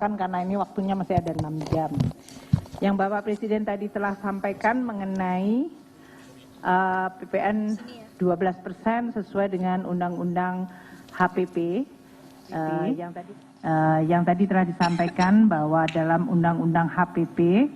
Karena ini waktunya masih ada 6 jam. Yang Bapak Presiden tadi telah sampaikan mengenai PPN 12% sesuai dengan Undang-Undang HPP. Yang tadi telah disampaikan bahwa dalam Undang-Undang HPP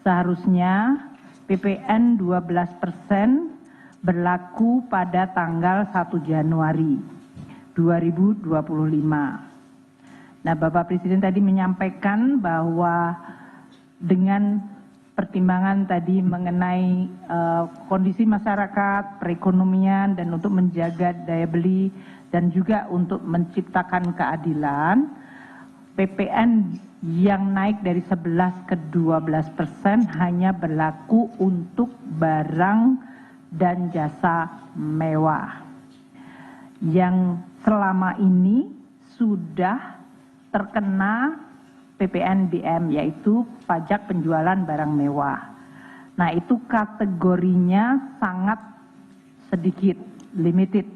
seharusnya PPN 12% berlaku pada tanggal 1 Januari 2025. Nah, Bapak Presiden tadi menyampaikan bahwa dengan pertimbangan tadi mengenai kondisi masyarakat, perekonomian, dan untuk menjaga daya beli dan juga untuk menciptakan keadilan, PPN yang naik dari 11 ke 12% hanya berlaku untuk barang dan jasa mewah yang selama ini sudah terkena PPNBM, yaitu pajak penjualan barang mewah. Nah, itu kategorinya sangat sedikit, limited,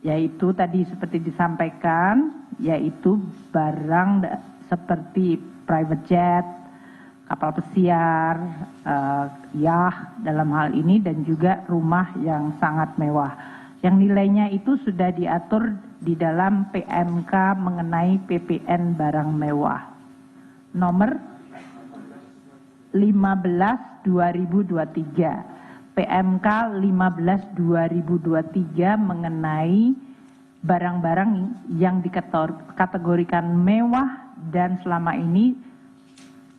yaitu tadi seperti disampaikan, yaitu barang seperti private jet, kapal pesiar, yacht dalam hal ini, dan juga rumah yang sangat mewah. Yang nilainya itu sudah diatur di dalam PMK mengenai PPN barang mewah. Nomor 15/2023. PMK 15/2023 mengenai barang-barang yang dikategorikan mewah dan selama ini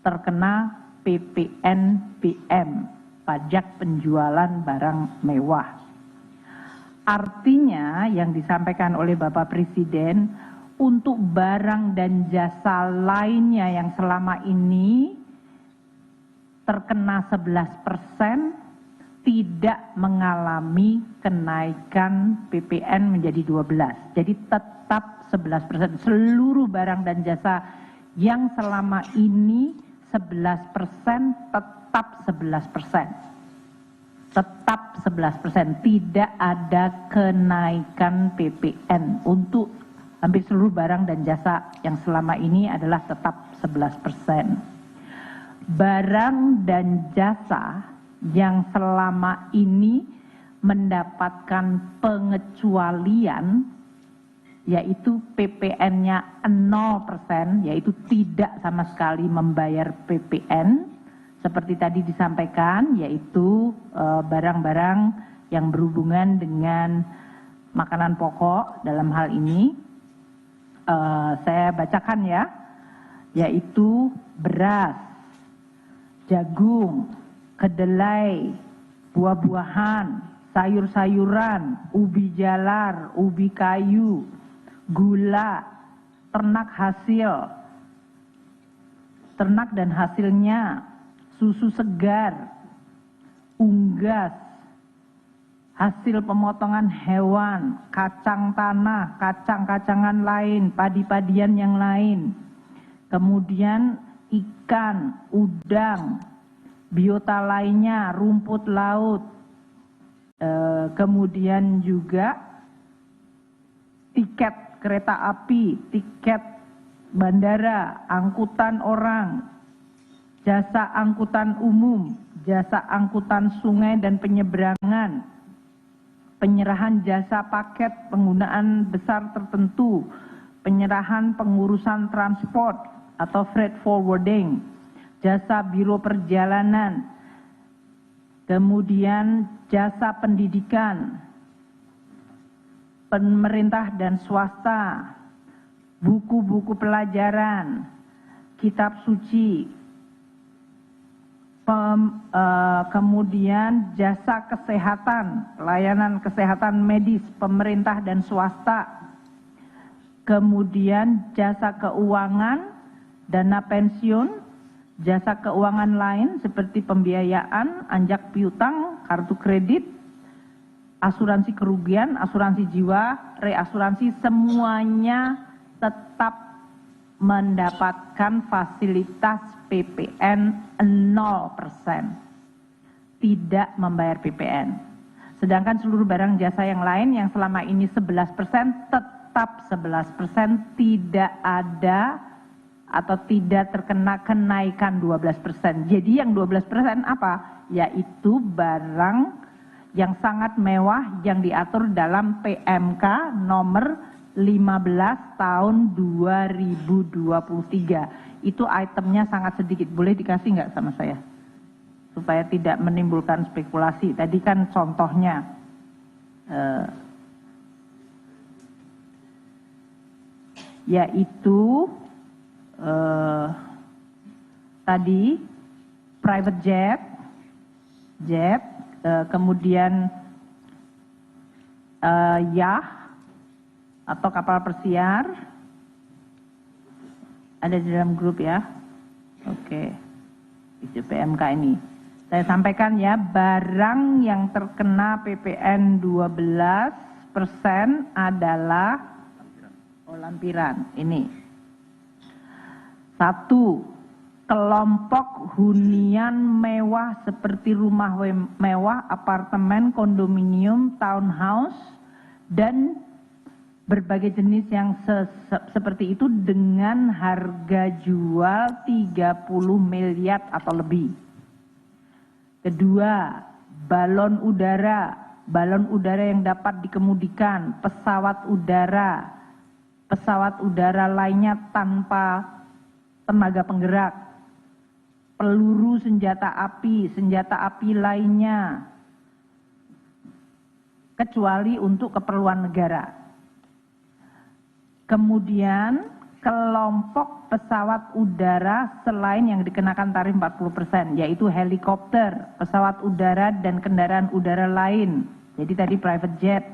terkena PPNBM, pajak penjualan barang mewah. Artinya yang disampaikan oleh Bapak Presiden, untuk barang dan jasa lainnya yang selama ini terkena 11% tidak mengalami kenaikan PPN menjadi 12%. Jadi tetap 11%. Seluruh barang dan jasa yang selama ini 11% tetap 11%. Tetap 11%, tidak ada kenaikan PPN untuk hampir seluruh barang dan jasa yang selama ini adalah tetap 11%. Barang dan jasa yang selama ini mendapatkan pengecualian, yaitu PPN-nya 0%, yaitu tidak sama sekali membayar PPN, seperti tadi disampaikan, yaitu barang-barang yang berhubungan dengan makanan pokok dalam hal ini. Saya bacakan ya, yaitu beras, jagung, kedelai, buah-buahan, sayur-sayuran, ubi jalar, ubi kayu, gula, ternak dan hasilnya, susu segar, unggas, hasil pemotongan hewan, kacang tanah, kacang-kacangan lain, padi-padian yang lain, kemudian ikan, udang, biota lainnya, rumput laut, kemudian juga tiket kereta api, tiket bandara, angkutan orang, jasa angkutan umum, jasa angkutan sungai dan penyeberangan, penyerahan jasa paket penggunaan besar tertentu, penyerahan pengurusan transport atau freight forwarding, jasa biro perjalanan, kemudian jasa pendidikan, pemerintah dan swasta, buku-buku pelajaran, kitab suci, kemudian jasa kesehatan, layanan kesehatan medis, pemerintah dan swasta, kemudian jasa keuangan, dana pensiun, jasa keuangan lain seperti pembiayaan, anjak piutang, kartu kredit, asuransi kerugian, asuransi jiwa, reasuransi, semuanya tetap mendapatkan fasilitas PPN 0%, tidak membayar PPN. Sedangkan seluruh barang jasa yang lain yang selama ini 11% tetap 11%, tidak ada atau tidak terkena kenaikan 12%. Jadi yang 12% apa? Yaitu barang yang sangat mewah yang diatur dalam PMK nomor 15 tahun 2023. Itu itemnya sangat sedikit. Boleh dikasih nggak sama saya? Supaya tidak menimbulkan spekulasi. Tadi kan contohnya. Yaitu tadi private jet, kemudian yacht atau kapal pesiar, ada di dalam grup ya. Oke, itu PMK ini. Saya sampaikan ya, barang yang terkena PPN 12% adalah lampiran. Ini. 1. Kelompok hunian mewah seperti rumah mewah, apartemen, kondominium, townhouse, dan berbagai jenis yang seperti itu dengan harga jual 30 miliar atau lebih. Kedua, balon udara yang dapat dikemudikan, pesawat udara lainnya tanpa tenaga penggerak, peluru senjata api lainnya, kecuali untuk keperluan negara. Kemudian kelompok pesawat udara selain yang dikenakan tarif 40%, yaitu helikopter, pesawat udara dan kendaraan udara lain. Jadi tadi private jet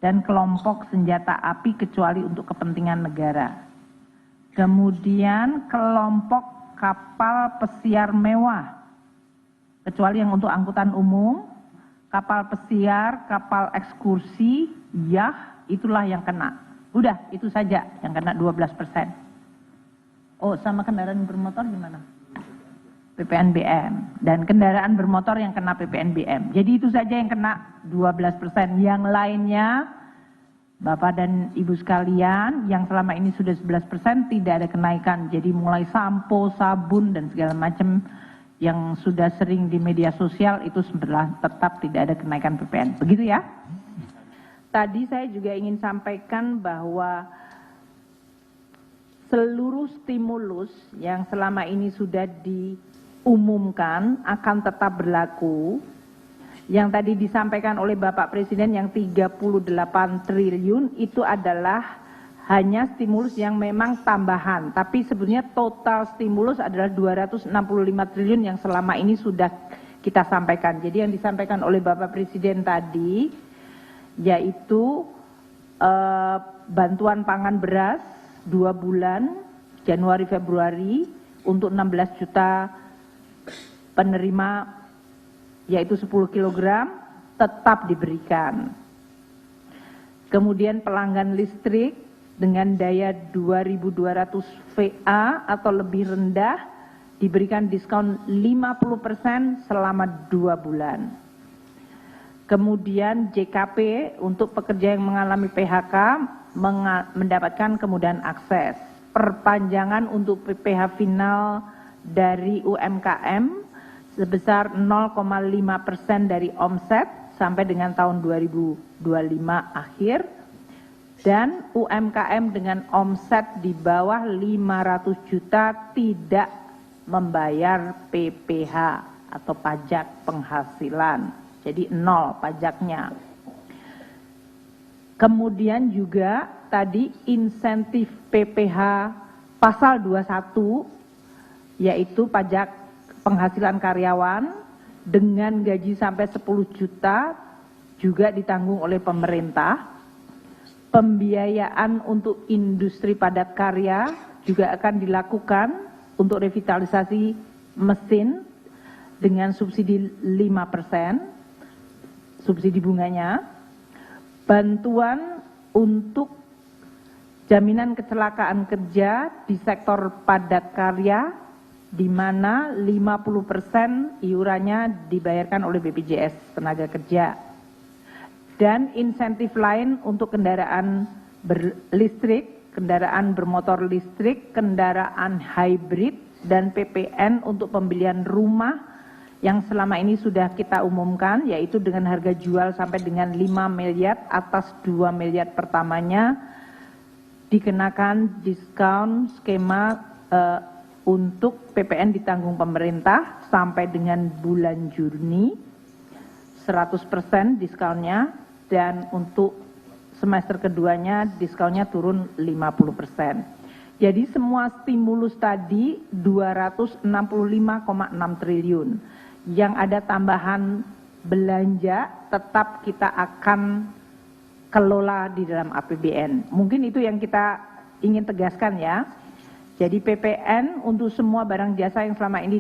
dan kelompok senjata api kecuali untuk kepentingan negara. Kemudian kelompok kapal pesiar mewah, kecuali yang untuk angkutan umum, kapal pesiar, kapal ekskursi, yacht, itulah yang kena. Udah, itu saja yang kena 12%. Oh, sama kendaraan bermotor gimana? PPNBM. Dan kendaraan bermotor yang kena PPNBM. Jadi itu saja yang kena 12%. Yang lainnya, Bapak dan Ibu sekalian, yang selama ini sudah 11% tidak ada kenaikan. Jadi mulai sampo, sabun, dan segala macam yang sudah sering di media sosial itu sebenarnya tetap tidak ada kenaikan PPN. Begitu ya? Tadi saya juga ingin sampaikan bahwa seluruh stimulus yang selama ini sudah diumumkan akan tetap berlaku. Yang tadi disampaikan oleh Bapak Presiden yang 38 triliun itu adalah hanya stimulus yang memang tambahan. Tapi sebenarnya total stimulus adalah 265 triliun yang selama ini sudah kita sampaikan. Jadi yang disampaikan oleh Bapak Presiden tadi yaitu bantuan pangan beras 2 bulan Januari Februari untuk 16 juta penerima yaitu 10 kg tetap diberikan. Kemudian pelanggan listrik dengan daya 2200 VA atau lebih rendah diberikan diskon 50% selama 2 bulan. Kemudian JKP untuk pekerja yang mengalami PHK mendapatkan kemudahan akses. Perpanjangan untuk PPh final dari UMKM sebesar 0,5% dari omset sampai dengan tahun 2025 akhir. Dan UMKM dengan omset di bawah 500 juta tidak membayar PPh atau pajak penghasilan. Jadi 0 pajaknya. Kemudian juga tadi insentif PPh pasal 21 yaitu pajak penghasilan karyawan dengan gaji sampai 10 juta juga ditanggung oleh pemerintah. Pembiayaan untuk industri padat karya juga akan dilakukan untuk revitalisasi mesin dengan subsidi 5%, subsidi bunganya. Bantuan untuk jaminan kecelakaan kerja di sektor padat karya di mana 50% iurannya dibayarkan oleh BPJS Tenaga Kerja. Dan insentif lain untuk kendaraan berlistrik kendaraan bermotor listrik, kendaraan hybrid, dan PPN untuk pembelian rumah yang selama ini sudah kita umumkan, yaitu dengan harga jual sampai dengan 5 miliar atas 2 miliar pertamanya dikenakan diskon skema untuk PPN ditanggung pemerintah sampai dengan bulan Juni 100% diskonnya, dan untuk semester keduanya diskonnya turun 50%. Jadi semua stimulus tadi 265,6 triliun. Yang ada tambahan belanja tetap kita akan kelola di dalam APBN. Mungkin itu yang kita ingin tegaskan ya. Jadi PPN untuk semua barang jasa yang selama ini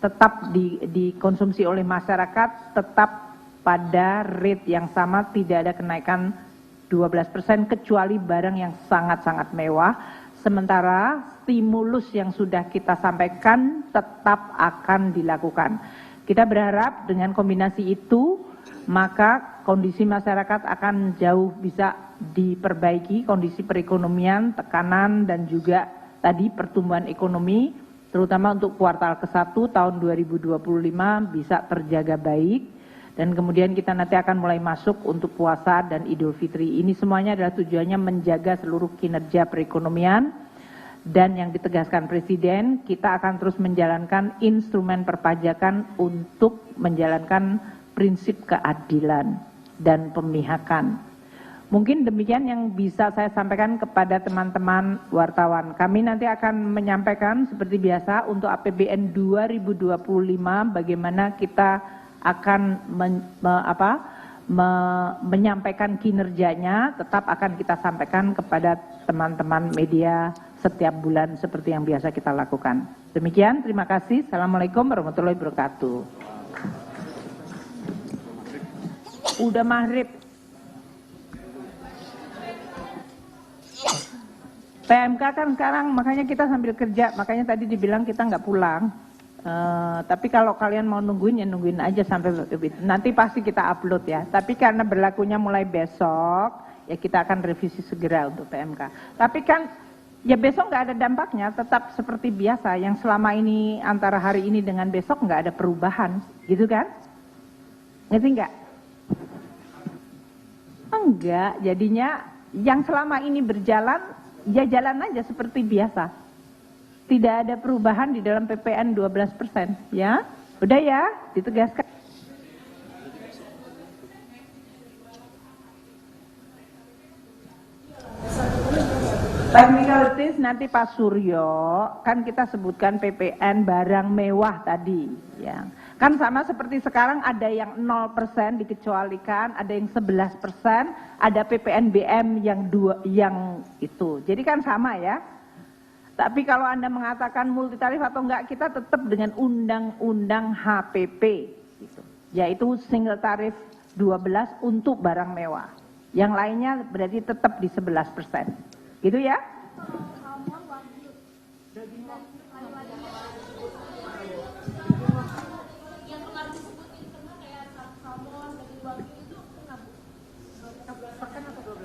tetap dikonsumsi oleh masyarakat tetap pada rate yang sama, tidak ada kenaikan 12% kecuali barang yang sangat-sangat mewah. Sementara stimulus yang sudah kita sampaikan tetap akan dilakukan. Kita berharap dengan kombinasi itu maka kondisi masyarakat akan jauh bisa diperbaiki, kondisi perekonomian, tekanan dan juga tadi pertumbuhan ekonomi terutama untuk kuartal ke-1 tahun 2025 bisa terjaga baik, dan kemudian kita nanti akan mulai masuk untuk puasa dan Idul Fitri. Ini semuanya adalah tujuannya menjaga seluruh kinerja perekonomian, dan yang ditegaskan Presiden, kita akan terus menjalankan instrumen perpajakan untuk menjalankan prinsip keadilan dan pemihakan. Mungkin demikian yang bisa saya sampaikan kepada teman-teman wartawan. Kami nanti akan menyampaikan seperti biasa untuk APBN 2025 bagaimana kita akan menyampaikan kinerjanya, tetap akan kita sampaikan kepada teman-teman media setiap bulan seperti yang biasa kita lakukan. Demikian, terima kasih. Assalamualaikum warahmatullahi wabarakatuh. Udah maghrib. PMK kan sekarang makanya kita sambil kerja, makanya tadi dibilang kita nggak pulang. Tapi kalau kalian mau nungguin ya nungguin aja sampai nanti pasti kita upload ya. Tapi karena berlakunya mulai besok ya kita akan revisi segera untuk PMK. Tapi kan ya besok nggak ada dampaknya, tetap seperti biasa. Yang selama ini antara hari ini dengan besok nggak ada perubahan, gitu kan? Ngerti nggak? Enggak, jadinya yang selama ini berjalan ya jalan aja seperti biasa. Tidak ada perubahan di dalam PPN 12%, ya. Udah ya, ditegaskan. Technicalities nanti Pak Suryo, kan kita sebutkan PPN barang mewah tadi, ya. Kan sama seperti sekarang ada yang 0% dikecualikan, ada yang 11%, ada PPNBM yang itu. Jadi kan sama ya. Tapi kalau Anda mengatakan multitarif atau enggak, kita tetap dengan undang-undang HPP gitu. Yaitu single tarif 12 untuk barang mewah. Yang lainnya berarti tetap di 11%. Gitu ya?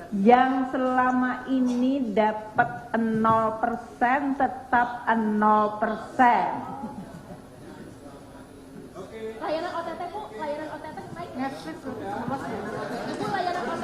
Yang selama ini dapat 0% tetap 0%. Layanan OTT Bu, layanan OTT naik.